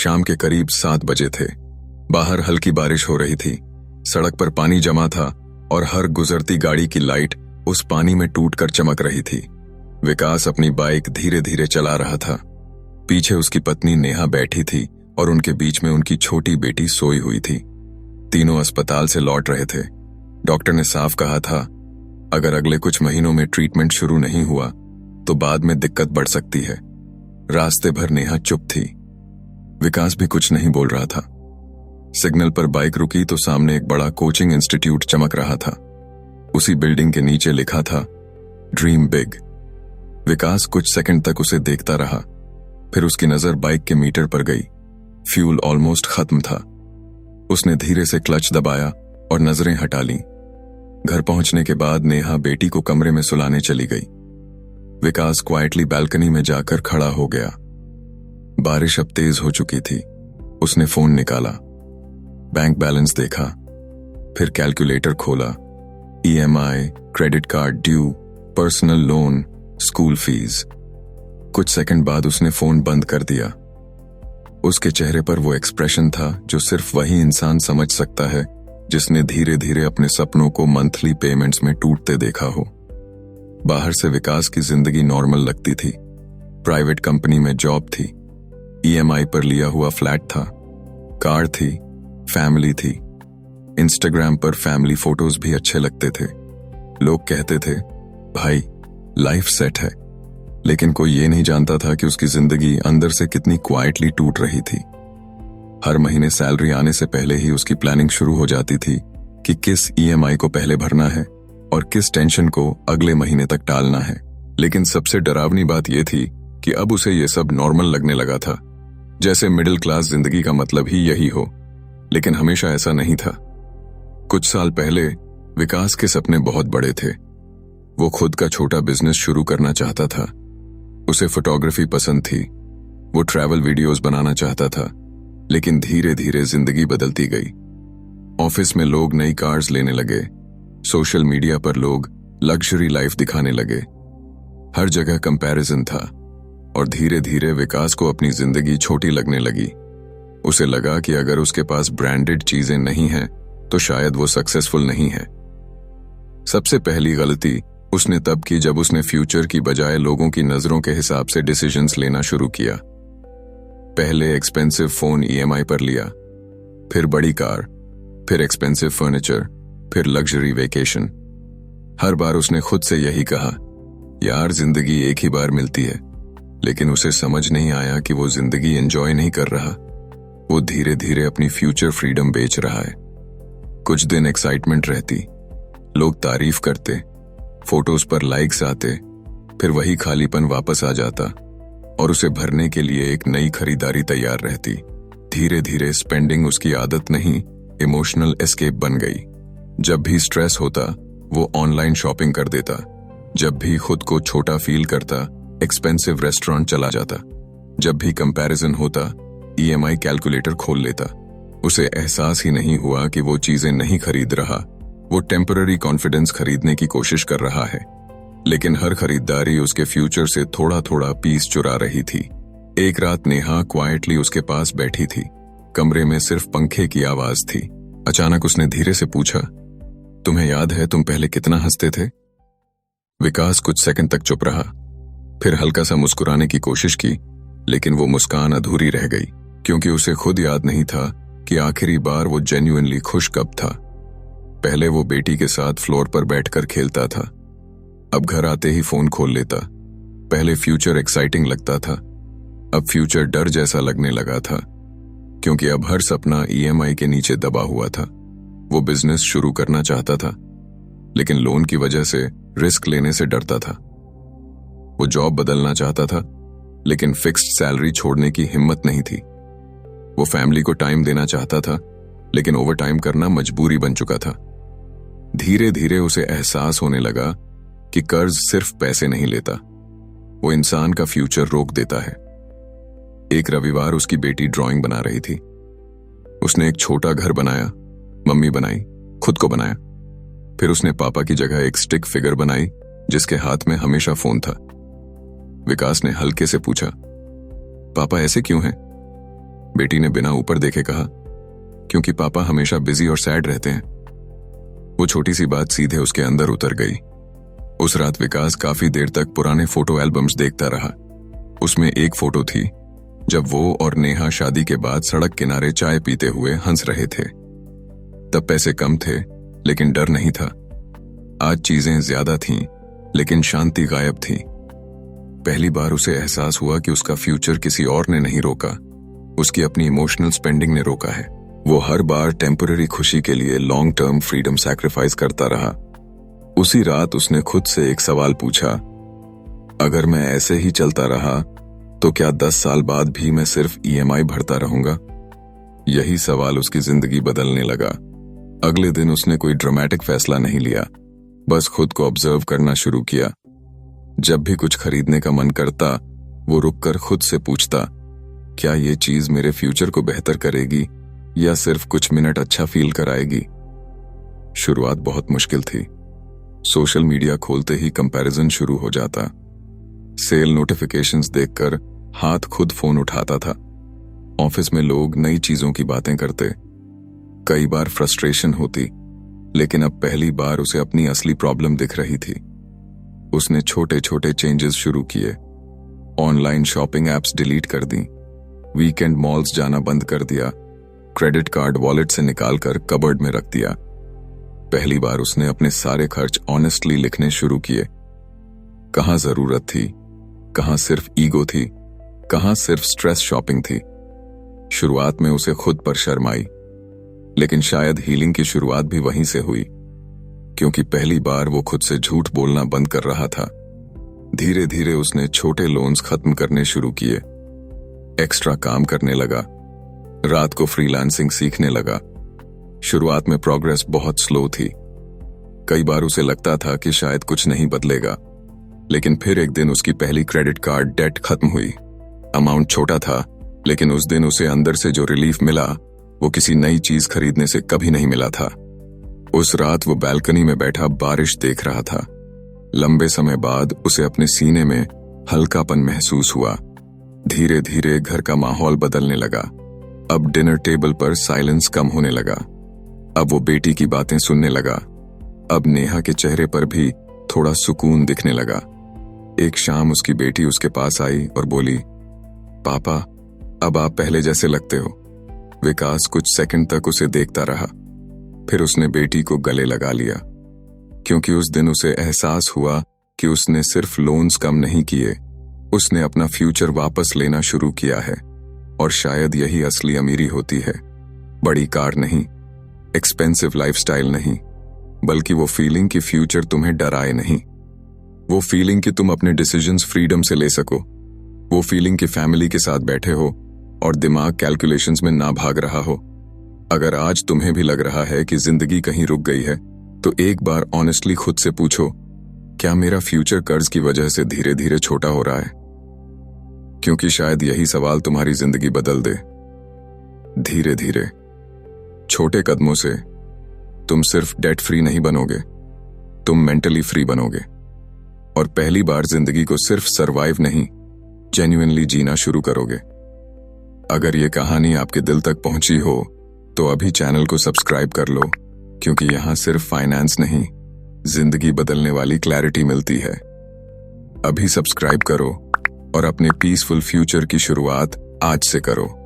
शाम के करीब 7 बजे थे। बाहर हल्की बारिश हो रही थी, सड़क पर पानी जमा था और हर गुजरती गाड़ी की लाइट उस पानी में टूटकर चमक रही थी। विकास अपनी बाइक धीरे धीरे चला रहा था। पीछे उसकी पत्नी नेहा बैठी थी और उनके बीच में उनकी छोटी बेटी सोई हुई थी। तीनों अस्पताल से लौट रहे थे। डॉक्टर ने साफ कहा था, अगर अगले कुछ महीनों में ट्रीटमेंट शुरू नहीं हुआ तो बाद में दिक्कत बढ़ सकती है। रास्ते भर नेहा चुप थी। विकास भी कुछ नहीं बोल रहा था। सिग्नल पर बाइक रुकी तो सामने एक बड़ा कोचिंग इंस्टीट्यूट चमक रहा था। उसी बिल्डिंग के नीचे लिखा था, ड्रीम बिग। विकास कुछ सेकंड तक उसे देखता रहा, फिर उसकी नजर बाइक के मीटर पर गई। फ्यूल ऑलमोस्ट खत्म था। उसने धीरे से क्लच दबाया और नजरें हटा लीं। घर पहुंचने के बाद नेहा बेटी को कमरे में सुलाने चली गई। विकास क्वाइटली बालकनी में जाकर खड़ा हो गया। बारिश अब तेज हो चुकी थी। उसने फोन निकाला, बैंक बैलेंस देखा, फिर कैलकुलेटर खोला। EMI, credit card due, personal loan, school fees. कुछ सेकंड बाद उसने फोन बंद कर दिया। उसके चेहरे पर वो एक्सप्रेशन था जो सिर्फ वही इंसान समझ सकता है जिसने धीरे धीरे अपने सपनों को मंथली पेमेंट्स में टूटते देखा हो। बाहर से विकास की जिंदगी नॉर्मल लगती थी। प्राइवेट कंपनी में जॉब थी, ईएमआई पर लिया हुआ फ्लैट था, कार थी, फैमिली थी। इंस्टाग्राम पर फैमिली फोटोज भी अच्छे लगते थे। लोग कहते थे, भाई लाइफ सेट है। लेकिन कोई ये नहीं जानता था कि उसकी जिंदगी अंदर से कितनी क्वाइटली टूट रही थी। हर महीने सैलरी आने से पहले ही उसकी प्लानिंग शुरू हो जाती थी कि किस ईएमआई को पहले भरना है और किस टेंशन को अगले महीने तक टालना है। लेकिन सबसे डरावनी बात यह थी कि अब उसे ये सब नॉर्मल लगने लगा था, जैसे मिडिल क्लास जिंदगी का मतलब ही यही हो। लेकिन हमेशा ऐसा नहीं था। कुछ साल पहले विकास के सपने बहुत बड़े थे। वो खुद का छोटा बिजनेस शुरू करना चाहता था। उसे फोटोग्राफी पसंद थी। वो ट्रैवल वीडियोस बनाना चाहता था। लेकिन धीरे धीरे जिंदगी बदलती गई। ऑफिस में लोग नई कार्स लेने लगे, सोशल मीडिया पर लोग लग्जरी लाइफ दिखाने लगे। हर जगह कंपैरिजन था और धीरे धीरे विकास को अपनी जिंदगी छोटी लगने लगी। उसे लगा कि अगर उसके पास ब्रांडेड चीजें नहीं हैं तो शायद वो सक्सेसफुल नहीं है। सबसे पहली गलती उसने तब की जब उसने फ्यूचर की बजाय लोगों की नजरों के हिसाब से डिसीजंस लेना शुरू किया। पहले एक्सपेंसिव फोन ईएमआई पर लिया, फिर बड़ी कार, फिर एक्सपेंसिव फर्नीचर, फिर लग्जरी वेकेशन। हर बार उसने खुद से यही कहा, यार जिंदगी एक ही बार मिलती है। लेकिन उसे समझ नहीं आया कि वो जिंदगी एंजॉय नहीं कर रहा। वो धीरे धीरे अपनी फ्यूचर फ्रीडम बेच रहा है। कुछ दिन एक्साइटमेंट रहती, लोग तारीफ करते, फोटोज पर लाइक्स आते, फिर वही खालीपन वापस आ जाता और उसे भरने के लिए एक नई खरीदारी तैयार रहती। धीरे धीरे स्पेंडिंग उसकी आदत नहीं, इमोशनल एस्केप बन गई। जब भी स्ट्रेस होता वो ऑनलाइन शॉपिंग कर देता। जब भी खुद को छोटा फील करता एक्सपेंसिव रेस्टोरेंट चला जाता। जब भी कंपैरिजन होता ईएमआई कैलकुलेटर खोल लेता। उसे एहसास ही नहीं हुआ कि वो चीजें नहीं खरीद रहा, वो टेम्पररी कॉन्फिडेंस खरीदने की कोशिश कर रहा है। लेकिन हर खरीदारी उसके फ्यूचर से थोड़ा थोड़ा पीस चुरा रही थी। एक रात नेहा क्वाइटली उसके पास बैठी थी। कमरे में सिर्फ पंखे की आवाज थी। अचानक उसने धीरे से पूछा, तुम्हें याद है तुम पहले कितना हंसते थे? विकास कुछ सेकंड तक चुप रहा, फिर हल्का सा मुस्कुराने की कोशिश की, लेकिन वो मुस्कान अधूरी रह गई, क्योंकि उसे खुद याद नहीं था कि आखिरी बार वो जेन्युइनली खुश कब था। पहले वो बेटी के साथ फ्लोर पर बैठकर खेलता था, अब घर आते ही फोन खोल लेता। पहले फ्यूचर एक्साइटिंग लगता था, अब फ्यूचर डर जैसा लगने लगा था, क्योंकि अब हर सपना ईएमआई के नीचे दबा हुआ था। वो बिजनेस शुरू करना चाहता था, लेकिन लोन की वजह से रिस्क लेने से डरता था। वो जॉब बदलना चाहता था, लेकिन फिक्स्ड सैलरी छोड़ने की हिम्मत नहीं थी। वो फैमिली को टाइम देना चाहता था, लेकिन ओवर टाइम करना मजबूरी बन चुका था। धीरे धीरे उसे एहसास होने लगा कि कर्ज सिर्फ पैसे नहीं लेता, वो इंसान का फ्यूचर रोक देता है। एक रविवार उसकी बेटी ड्राइंग बना रही थी। उसने एक छोटा घर बनाया, मम्मी बनाई, खुद को बनाया। फिर उसने पापा की जगह एक स्टिक फिगर बनाई जिसके हाथ में हमेशा फोन था। विकास ने हल्के से पूछा, पापा ऐसे क्यों हैं? बेटी ने बिना ऊपर देखे कहा, क्योंकि पापा हमेशा बिजी और सैड रहते हैं। वो छोटी सी बात सीधे उसके अंदर उतर गई। उस रात विकास काफी देर तक पुराने फोटो एल्बम्स देखता रहा। उसमें एक फोटो थी जब वो और नेहा शादी के बाद सड़क किनारे चाय पीते हुए हंस रहे थे। तब पैसे कम थे, लेकिन डर नहीं था। आज चीजें ज्यादा थीं, लेकिन शांति गायब थी। पहली बार उसे एहसास हुआ कि उसका फ्यूचर किसी और ने नहीं रोका, उसकी अपनी इमोशनल स्पेंडिंग ने रोका है। वो हर बार टेम्पररी खुशी के लिए लॉन्ग टर्म फ्रीडम सैक्रिफाइस करता रहा। उसी रात उसने खुद से एक सवाल पूछा, अगर मैं ऐसे ही चलता रहा तो क्या 10 साल बाद भी मैं सिर्फ EMI भरता रहूंगा? यही सवाल उसकी जिंदगी बदलने लगा। अगले दिन उसने कोई ड्रामेटिक फैसला नहीं लिया, बस खुद को ऑब्जर्व करना शुरू किया। जब भी कुछ खरीदने का मन करता, वो रुककर खुद से पूछता, क्या ये चीज मेरे फ्यूचर को बेहतर करेगी या सिर्फ कुछ मिनट अच्छा फील कराएगी? शुरुआत बहुत मुश्किल थी। सोशल मीडिया खोलते ही कंपैरिजन शुरू हो जाता। सेल नोटिफिकेशंस देखकर हाथ खुद फोन उठाता था। ऑफिस में लोग नई चीजों की बातें करते। कई बार फ्रस्ट्रेशन होती, लेकिन अब पहली बार उसे अपनी असली प्रॉब्लम दिख रही थी। उसने छोटे छोटे चेंजेस शुरू किए। ऑनलाइन शॉपिंग एप्स डिलीट कर दी, वीकेंड मॉल्स जाना बंद कर दिया, क्रेडिट कार्ड वॉलेट से निकालकर कबर्ड में रख दिया। पहली बार उसने अपने सारे खर्च ऑनेस्टली लिखने शुरू किए। कहां जरूरत थी, कहां सिर्फ ईगो थी, कहां सिर्फ स्ट्रेस शॉपिंग थी। शुरुआत में उसे खुद पर शर्म आई, लेकिन शायद हीलिंग की शुरुआत भी वहीं से हुई, क्योंकि पहली बार वो खुद से झूठ बोलना बंद कर रहा था। धीरे धीरे उसने छोटे लोन्स खत्म करने शुरू किए, एक्स्ट्रा काम करने लगा, रात को फ्रीलांसिंग सीखने लगा। शुरुआत में प्रोग्रेस बहुत स्लो थी। कई बार उसे लगता था कि शायद कुछ नहीं बदलेगा, लेकिन फिर एक दिन उसकी पहली क्रेडिट कार्ड डेट खत्म हुई। अमाउंट छोटा था, लेकिन उस दिन उसे अंदर से जो रिलीफ मिला, वो किसी नई चीज खरीदने से कभी नहीं मिला था। उस रात वो बालकनी में बैठा बारिश देख रहा था। लंबे समय बाद उसे अपने सीने में हल्कापन महसूस हुआ। धीरे धीरे घर का माहौल बदलने लगा। अब डिनर टेबल पर साइलेंस कम होने लगा। अब वो बेटी की बातें सुनने लगा। अब नेहा के चेहरे पर भी थोड़ा सुकून दिखने लगा। एक शाम उसकी बेटी उसके पास आई और बोली, पापा, अब आप पहले जैसे लगते हो। विकास कुछ सेकंड तक उसे देखता रहा, फिर उसने बेटी को गले लगा लिया, क्योंकि उस दिन उसे एहसास हुआ कि उसने सिर्फ लोन्स कम नहीं किए, उसने अपना फ्यूचर वापस लेना शुरू किया है। और शायद यही असली अमीरी होती है। बड़ी कार नहीं, एक्सपेंसिव लाइफस्टाइल नहीं, बल्कि वो फीलिंग कि फ्यूचर तुम्हें डराए नहीं। वो फीलिंग कि तुम अपने डिसीजंस फ्रीडम से ले सको। वो फीलिंग कि फैमिली के साथ बैठे हो और दिमाग कैलकुलेशंस में ना भाग रहा हो। अगर आज तुम्हें भी लग रहा है कि जिंदगी कहीं रुक गई है, तो एक बार ऑनेस्टली खुद से पूछो, क्या मेरा फ्यूचर कर्ज की वजह से धीरे धीरे छोटा हो रहा है? क्योंकि शायद यही सवाल तुम्हारी जिंदगी बदल दे। धीरे धीरे, छोटे कदमों से तुम सिर्फ डेट फ्री नहीं बनोगे, तुम मेंटली फ्री बनोगे। और पहली बार जिंदगी को सिर्फ सरवाइव नहीं, जेन्युइनली जीना शुरू करोगे। अगर ये कहानी आपके दिल तक पहुंची हो, तो अभी चैनल को सब्सक्राइब कर लो, क्योंकि यहां सिर्फ फाइनेंस नहीं, जिंदगी बदलने वाली क्लैरिटी मिलती है। अभी सब्सक्राइब करो और अपने पीसफुल फ्यूचर की शुरुआत आज से करो।